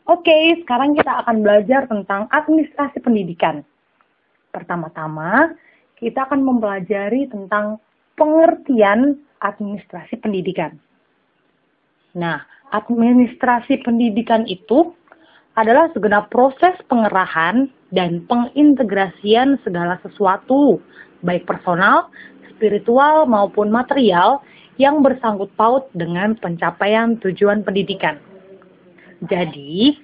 Oke, sekarang kita akan belajar tentang administrasi pendidikan. Pertama-tama, kita akan mempelajari tentang pengertian administrasi pendidikan. Nah, administrasi pendidikan itu adalah segenap proses pengerahan dan pengintegrasian segala sesuatu, baik personal, spiritual, maupun material yang bersangkut paut dengan pencapaian tujuan pendidikan. Jadi,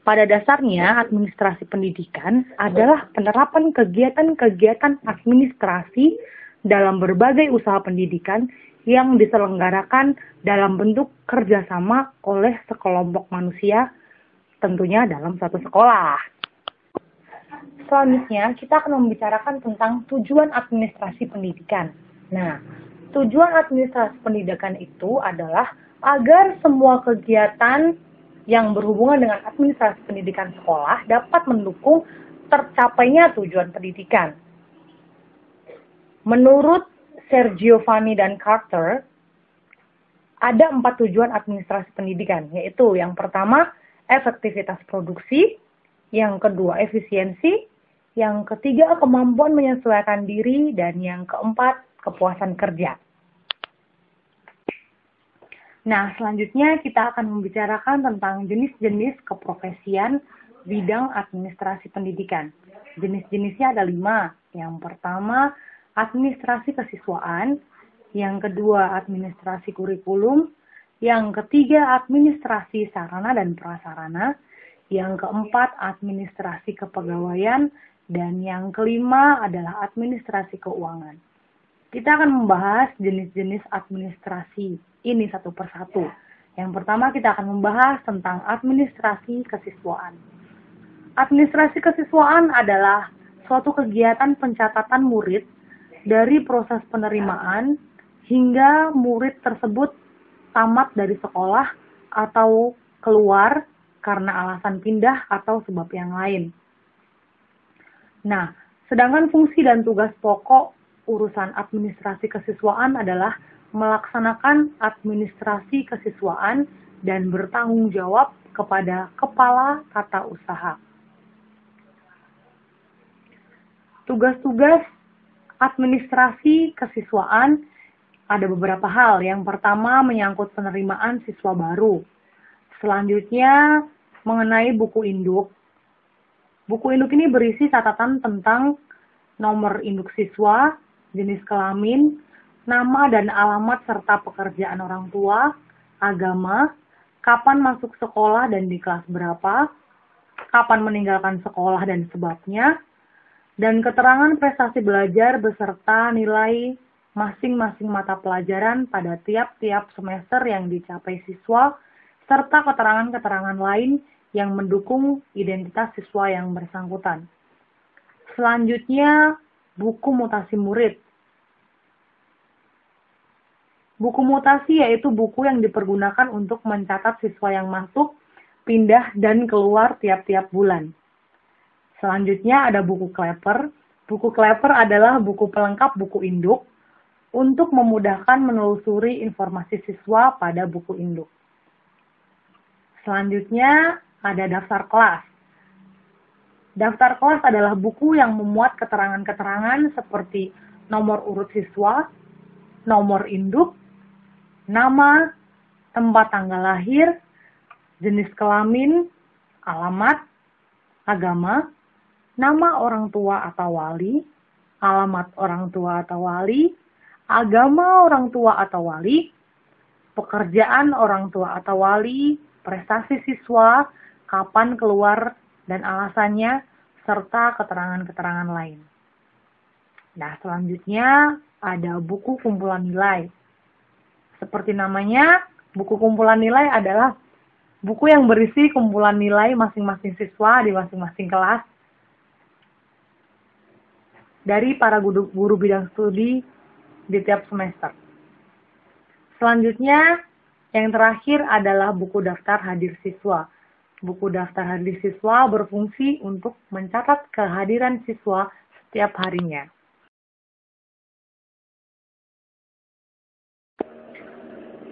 pada dasarnya administrasi pendidikan adalah penerapan kegiatan-kegiatan administrasi dalam berbagai usaha pendidikan yang diselenggarakan dalam bentuk kerjasama oleh sekelompok manusia, tentunya dalam suatu sekolah. Selanjutnya, kita akan membicarakan tentang tujuan administrasi pendidikan. Nah, tujuan administrasi pendidikan itu adalah agar semua kegiatan yang berhubungan dengan administrasi pendidikan sekolah dapat mendukung tercapainya tujuan pendidikan. Menurut Sergio Vanni dan Carter, ada 4 tujuan administrasi pendidikan, yaitu yang pertama, efektivitas produksi, yang kedua, efisiensi, yang ketiga, kemampuan menyesuaikan diri, dan yang keempat, kepuasan kerja. Nah, selanjutnya kita akan membicarakan tentang jenis-jenis keprofesian bidang administrasi pendidikan. Jenis-jenisnya ada 5. Yang pertama, administrasi kesiswaan. Yang kedua, administrasi kurikulum. Yang ketiga, administrasi sarana dan prasarana. Yang keempat, administrasi kepegawaian. Dan yang kelima adalah administrasi keuangan. Kita akan membahas jenis-jenis administrasi ini satu persatu. Yang pertama kita akan membahas tentang administrasi kesiswaan. Administrasi kesiswaan adalah suatu kegiatan pencatatan murid dari proses penerimaan hingga murid tersebut tamat dari sekolah atau keluar karena alasan pindah atau sebab yang lain. Nah, sedangkan fungsi dan tugas pokok urusan administrasi kesiswaan adalah melaksanakan administrasi kesiswaan dan bertanggung jawab kepada kepala tata usaha. Tugas-tugas administrasi kesiswaan ada beberapa hal. Yang pertama menyangkut penerimaan siswa baru. Selanjutnya mengenai buku induk. Buku induk ini berisi catatan tentang nomor induk siswa, jenis kelamin, nama dan alamat serta pekerjaan orang tua, agama, kapan masuk sekolah dan di kelas berapa, kapan meninggalkan sekolah dan sebabnya, dan keterangan prestasi belajar beserta nilai masing-masing mata pelajaran pada tiap-tiap semester yang dicapai siswa, serta keterangan-keterangan lain yang mendukung identitas siswa yang bersangkutan. Selanjutnya, buku mutasi murid. Buku mutasi yaitu buku yang dipergunakan untuk mencatat siswa yang masuk, pindah, dan keluar tiap-tiap bulan. Selanjutnya ada buku kleper. Buku kleper adalah buku pelengkap buku induk untuk memudahkan menelusuri informasi siswa pada buku induk. Selanjutnya ada daftar kelas. Daftar kelas adalah buku yang memuat keterangan-keterangan seperti nomor urut siswa, nomor induk, nama, tempat tanggal lahir, jenis kelamin, alamat, agama, nama orang tua atau wali, alamat orang tua atau wali, agama orang tua atau wali, pekerjaan orang tua atau wali, prestasi siswa, kapan keluar dan alasannya, serta keterangan-keterangan lain. Nah, selanjutnya ada buku kumpulan nilai. Seperti namanya, buku kumpulan nilai adalah buku yang berisi kumpulan nilai masing-masing siswa di masing-masing kelas dari para guru bidang studi di tiap semester. Selanjutnya, yang terakhir adalah buku daftar hadir siswa. Buku daftar hadir siswa berfungsi untuk mencatat kehadiran siswa setiap harinya.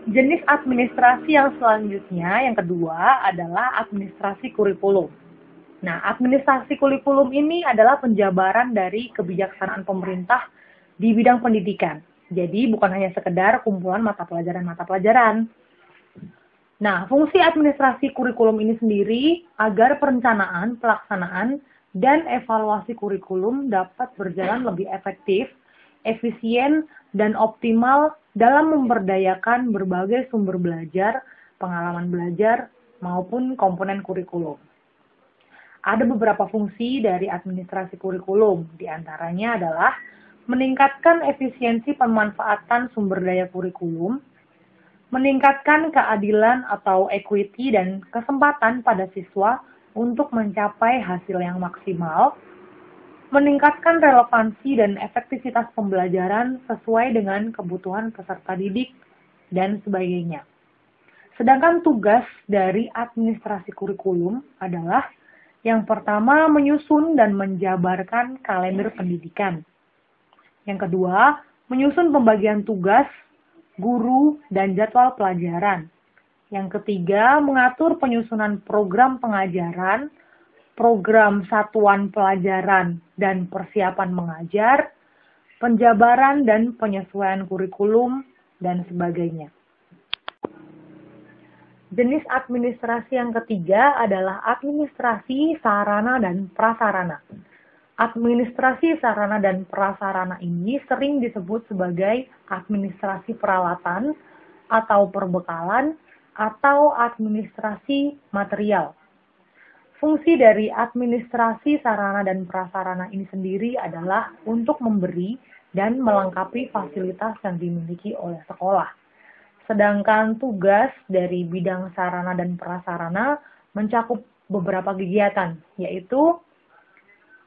Jenis administrasi yang selanjutnya, yang kedua, adalah administrasi kurikulum. Nah, administrasi kurikulum ini adalah penjabaran dari kebijaksanaan pemerintah di bidang pendidikan. Jadi, bukan hanya sekedar kumpulan mata pelajaran. Nah, fungsi administrasi kurikulum ini sendiri agar perencanaan, pelaksanaan, dan evaluasi kurikulum dapat berjalan lebih efektif, efisien, dan optimal dalam memberdayakan berbagai sumber belajar, pengalaman belajar, maupun komponen kurikulum. Ada beberapa fungsi dari administrasi kurikulum, di antaranya adalah meningkatkan efisiensi pemanfaatan sumber daya kurikulum, meningkatkan keadilan atau equity dan kesempatan pada siswa untuk mencapai hasil yang maksimal, meningkatkan relevansi dan efektivitas pembelajaran sesuai dengan kebutuhan peserta didik, dan sebagainya. Sedangkan tugas dari administrasi kurikulum adalah yang pertama menyusun dan menjabarkan kalender pendidikan. Yang kedua, menyusun pembagian tugas, guru, dan jadwal pelajaran. Yang ketiga, mengatur penyusunan program pengajaran, program satuan pelajaran dan persiapan mengajar, penjabaran dan penyesuaian kurikulum, dan sebagainya. Jenis administrasi yang ketiga adalah administrasi sarana dan prasarana. Administrasi sarana dan prasarana ini sering disebut sebagai administrasi peralatan atau perbekalan atau administrasi material. Fungsi dari administrasi sarana dan prasarana ini sendiri adalah untuk memberi dan melengkapi fasilitas yang dimiliki oleh sekolah. Sedangkan tugas dari bidang sarana dan prasarana mencakup beberapa kegiatan, yaitu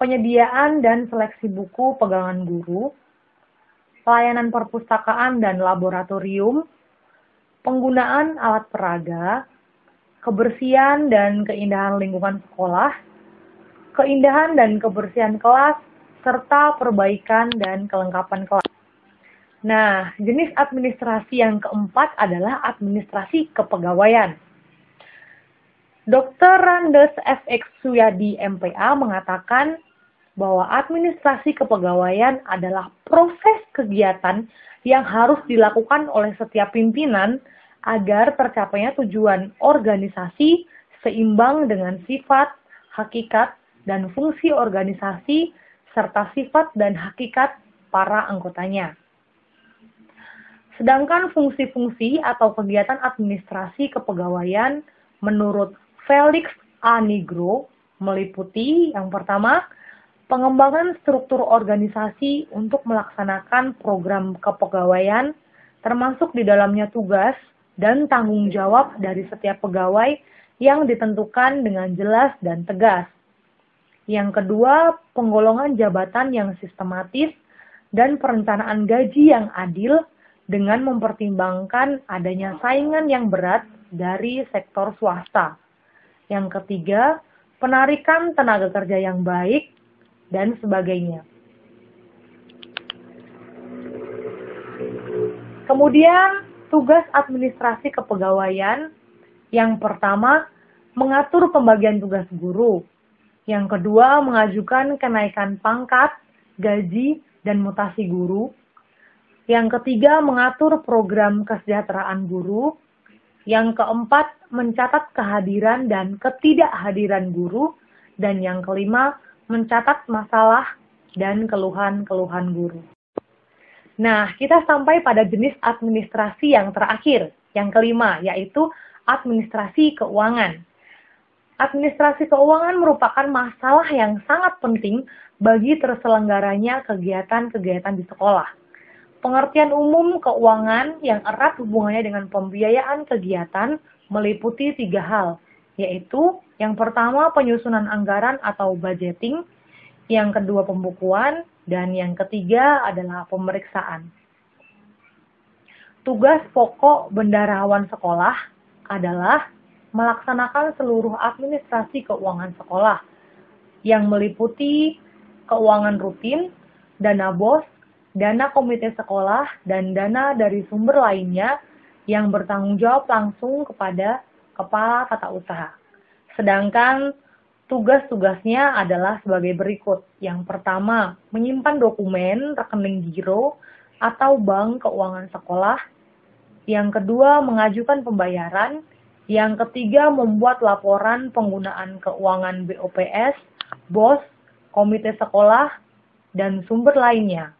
penyediaan dan seleksi buku pegangan guru, pelayanan perpustakaan dan laboratorium, penggunaan alat peraga, kebersihan dan keindahan lingkungan sekolah, keindahan dan kebersihan kelas, serta perbaikan dan kelengkapan kelas. Nah, jenis administrasi yang keempat adalah administrasi kepegawaian. Dr. Randes F.X. Suyadi, MPA, mengatakan bahwa administrasi kepegawaian adalah proses kegiatan yang harus dilakukan oleh setiap pimpinan agar tercapainya tujuan organisasi seimbang dengan sifat, hakikat, dan fungsi organisasi, serta sifat dan hakikat para anggotanya. Sedangkan fungsi-fungsi atau kegiatan administrasi kepegawaian menurut Felix A. Nigro meliputi yang pertama, pengembangan struktur organisasi untuk melaksanakan program kepegawaian, termasuk di dalamnya tugas dan tanggung jawab dari setiap pegawai yang ditentukan dengan jelas dan tegas. Yang kedua, penggolongan jabatan yang sistematis dan perencanaan gaji yang adil dengan mempertimbangkan adanya saingan yang berat dari sektor swasta. Yang ketiga, penarikan tenaga kerja yang baik, dan sebagainya. Kemudian, tugas administrasi kepegawaian yang pertama, mengatur pembagian tugas guru. Yang kedua, mengajukan kenaikan pangkat, gaji, dan mutasi guru. Yang ketiga, mengatur program kesejahteraan guru. Yang keempat, mencatat kehadiran dan ketidakhadiran guru. Dan yang kelima, mencatat masalah dan keluhan-keluhan guru. Nah, kita sampai pada jenis administrasi yang terakhir, yang kelima, yaitu administrasi keuangan. Administrasi keuangan merupakan masalah yang sangat penting bagi terselenggaranya kegiatan-kegiatan di sekolah. Pengertian umum keuangan yang erat hubungannya dengan pembiayaan kegiatan meliputi 3 hal, yaitu yang pertama penyusunan anggaran atau budgeting, yang kedua pembukuan, dan yang ketiga adalah pemeriksaan. Tugas pokok bendaharawan sekolah adalah melaksanakan seluruh administrasi keuangan sekolah yang meliputi keuangan rutin, dana BOS, dana komite sekolah, dan dana dari sumber lainnya yang bertanggung jawab langsung kepada kepala tata usaha. Sedangkan tugas-tugasnya adalah sebagai berikut. Yang pertama, menyimpan dokumen rekening giro atau bank keuangan sekolah. Yang kedua, mengajukan pembayaran. Yang ketiga, membuat laporan penggunaan keuangan BOPS, BOS, komite sekolah, dan sumber lainnya.